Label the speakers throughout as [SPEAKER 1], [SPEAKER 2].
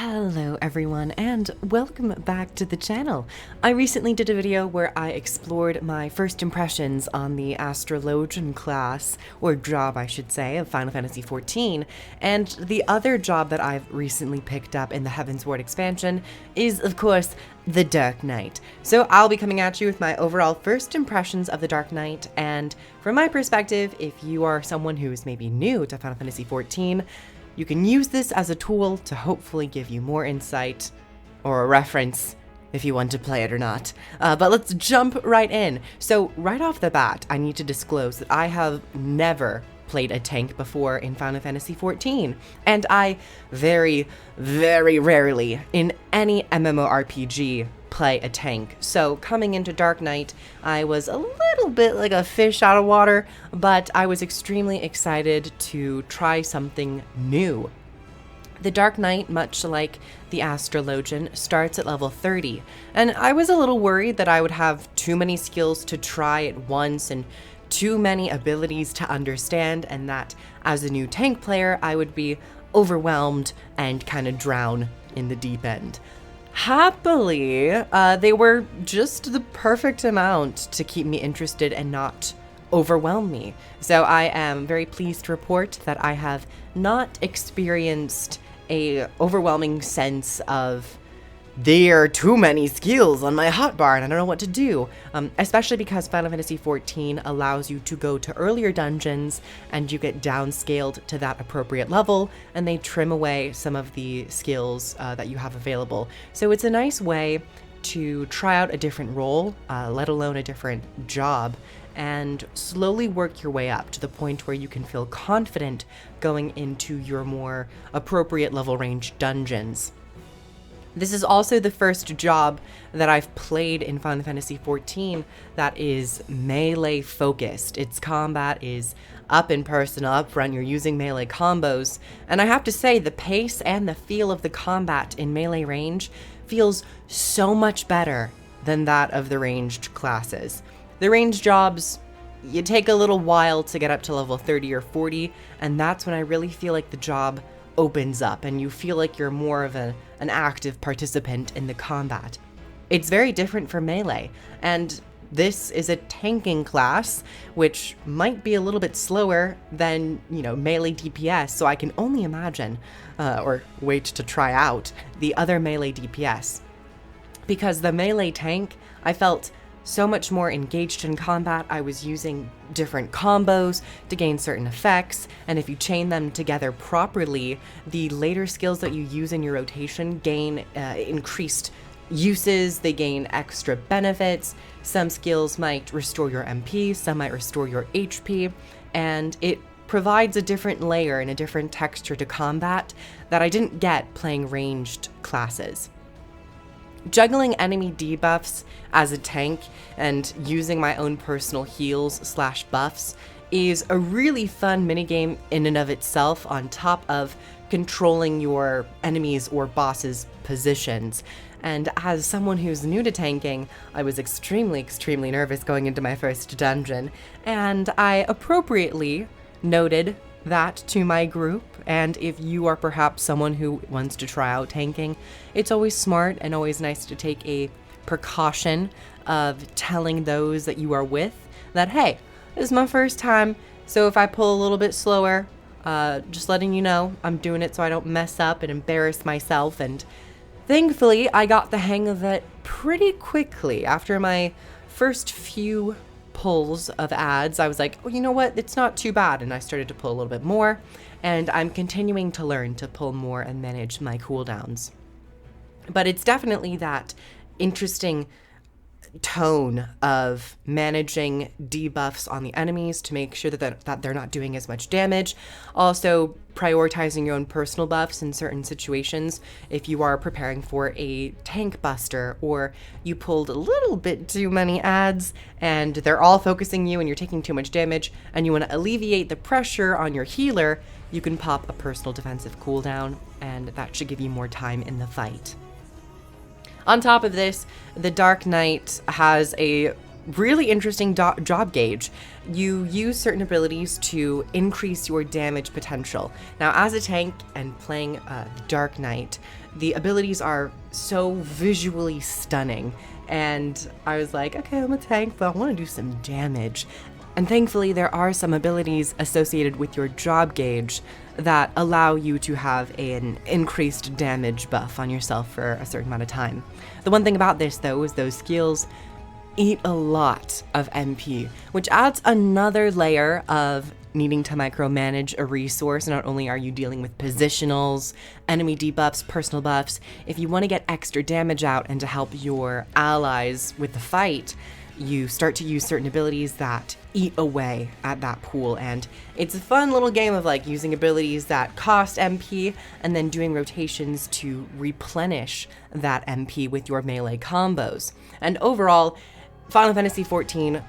[SPEAKER 1] Hello everyone and welcome back to the channel. I recently did a video where I explored my first impressions on the Astrologian class, or job I should say, of Final Fantasy XIV, and the other job that I've recently picked up in the Heavensward expansion is of course the Dark Knight. So I'll be coming at you with my overall first impressions of the Dark Knight, and from my perspective, if you are someone who's maybe new to Final Fantasy XIV, you can use this as a tool to hopefully give you more insight or a reference if you want to play it or not. But let's jump right in. So right off the bat, I need to disclose that I have never played a tank before in Final Fantasy XIV, and I very, very rarely in any MMORPG play a tank. So coming into Dark Knight, I was a little bit like a fish out of water, but I was extremely excited to try something new. The Dark Knight, much like the Astrologian, starts at level 30, and I was a little worried that I would have too many skills to try at once and too many abilities to understand, and that as a new tank player, I would be overwhelmed and kind of drown in the deep end. Happily, they were just the perfect amount to keep me interested and not overwhelm me. So I am very pleased to report that I have not experienced a overwhelming sense of there are too many skills on my hotbar and I don't know what to do, especially because Final Fantasy XIV allows you to go to earlier dungeons and you get downscaled to that appropriate level, and they trim away some of the skills that you have available. So it's a nice way to try out a different role, let alone a different job, and slowly work your way up to the point where you can feel confident going into your more appropriate level range dungeons. This is also the first job that I've played in Final Fantasy XIV that is melee focused. Its combat is up and personal, up front, you're using melee combos, and I have to say the pace and the feel of the combat in melee range feels so much better than that of the ranged classes. The ranged jobs, you take a little while to get up to level 30 or 40, and that's when I really feel like the job opens up and you feel like you're more of an active participant in the combat. It's very different from melee, and this is a tanking class, which might be a little bit slower than, melee DPS, so I can only imagine, or wait to try out, the other melee DPS. Because the melee tank, I felt so much more engaged in combat. I was using different combos to gain certain effects, and if you chain them together properly, the later skills that you use in your rotation gain increased uses, they gain extra benefits. Some skills might restore your MP, some might restore your HP, and it provides a different layer and a different texture to combat that I didn't get playing ranged classes. Juggling enemy debuffs as a tank and using my own personal heals/buffs is a really fun minigame in and of itself, on top of controlling your enemies' or bosses' positions. And as someone who's new to tanking, I was extremely nervous going into my first dungeon, and I appropriately noted that to my group. And if you are perhaps someone who wants to try out tanking, it's always smart and always nice to take a precaution of telling those that you are with that, hey, this is my first time, so if I pull a little bit slower, just letting you know I'm doing it so I don't mess up and embarrass myself. And thankfully I got the hang of it pretty quickly. After my first few pulls of ads, I was like, oh, you know what, it's not too bad, and I started to pull a little bit more, and I'm continuing to learn to pull more and manage my cooldowns. But it's definitely that interesting tone of managing debuffs on the enemies to make sure that they're not doing as much damage. Also prioritizing your own personal buffs in certain situations. If you are preparing for a tank buster, or you pulled a little bit too many ads and they're all focusing you and you're taking too much damage and you want to alleviate the pressure on your healer, you can pop a personal defensive cooldown, and that should give you more time in the fight. On top of this, the Dark Knight has a really interesting job gauge. You use certain abilities to increase your damage potential. Now, as a tank and playing Dark Knight, The abilities are so visually stunning, and I was like, okay, I'm a tank, but I want to do some damage. And thankfully, there are some abilities associated with your job gauge that allow you to have an increased damage buff on yourself for a certain amount of time. The one thing about this, though, is those skills eat a lot of MP, which adds another layer of needing to micromanage a resource. Not only are you dealing with positionals, enemy debuffs, personal buffs, if you want to get extra damage out and to help your allies with the fight, you start to use certain abilities that eat away at that pool. And it's a fun little game of like using abilities that cost MP and then doing rotations to replenish that MP with your melee combos. And overall, Final Fantasy XIV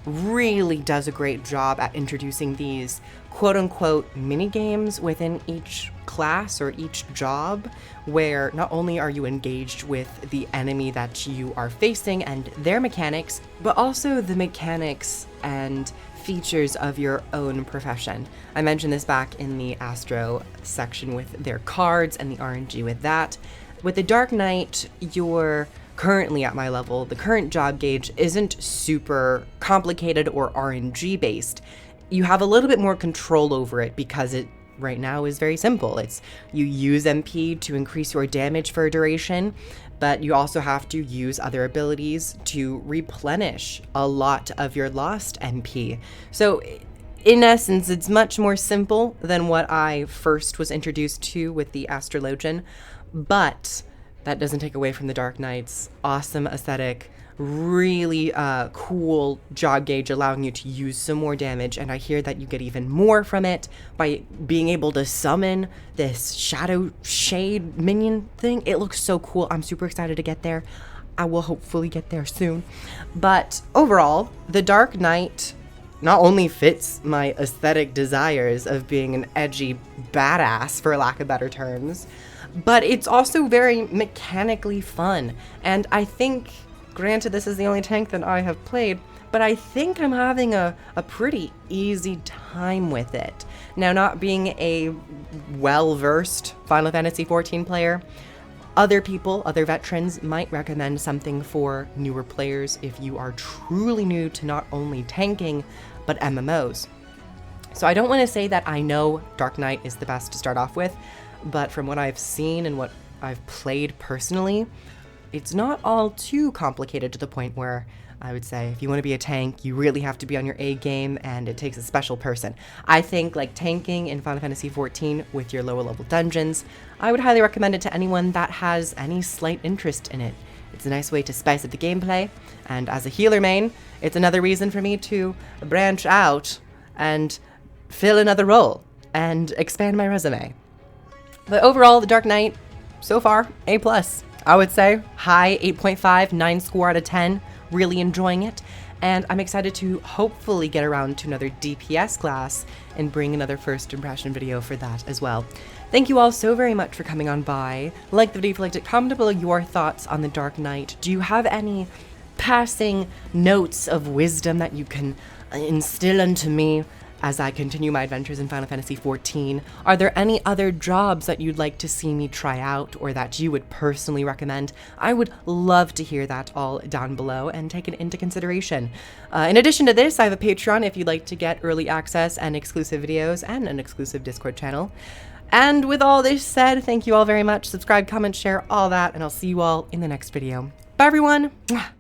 [SPEAKER 1] really does a great job at introducing these quote-unquote mini-games within each class or each job, where not only are you engaged with the enemy that you are facing and their mechanics, but also the mechanics and features of your own profession. I mentioned this back in the Astro section with their cards and the RNG with that. With the Dark Knight, you're currently at my level, the current job gauge isn't super complicated or RNG based. You have a little bit more control over it because it right now is very simple. It's you use MP to increase your damage for a duration, but you also have to use other abilities to replenish a lot of your lost MP. So in essence, it's much more simple than what I first was introduced to with the Astrologian, but that doesn't take away from the Dark Knight's awesome aesthetic, really cool job gauge, allowing you to use some more damage. And I hear that you get even more from it by being able to summon this shadow shade minion thing. It looks so cool. I'm super excited to get there. I will hopefully get there soon. But overall, the Dark Knight not only fits my aesthetic desires of being an edgy badass, for lack of better terms, but it's also very mechanically fun. And I think, granted, this is the only tank that I have played, but I think I'm having a pretty easy time with it. Now, not being a well-versed Final Fantasy XIV player, other people, other veterans might recommend something for newer players if you are truly new to not only tanking, but MMOs. So I don't want to say that I know Dark Knight is the best to start off with, but from what I've seen and what I've played personally, it's not all too complicated to the point where I would say if you want to be a tank, you really have to be on your A game and it takes a special person. I think like tanking in Final Fantasy XIV with your lower level dungeons, I would highly recommend it to anyone that has any slight interest in it. It's a nice way to spice up the gameplay, and as a healer main, it's another reason for me to branch out and fill another role and expand my resume. But overall, the Dark Knight, so far, A+. I would say high 8.5, 9 score out of 10, really enjoying it. And I'm excited to hopefully get around to another DPS class and bring another first impression video for that as well. Thank you all so very much for coming on by. Like the video if you liked it, comment below your thoughts on the Dark Knight. Do you have any passing notes of wisdom that you can instill into me as I continue my adventures in Final Fantasy XIV? Are there any other jobs that you'd like to see me try out or that you would personally recommend? I would love to hear that all down below and take it into consideration. In addition to this, I have a Patreon if you'd like to get early access and exclusive videos and an exclusive Discord channel. And with all this said, thank you all very much. Subscribe, comment, share, all that, and I'll see you all in the next video. Bye, everyone. Mwah.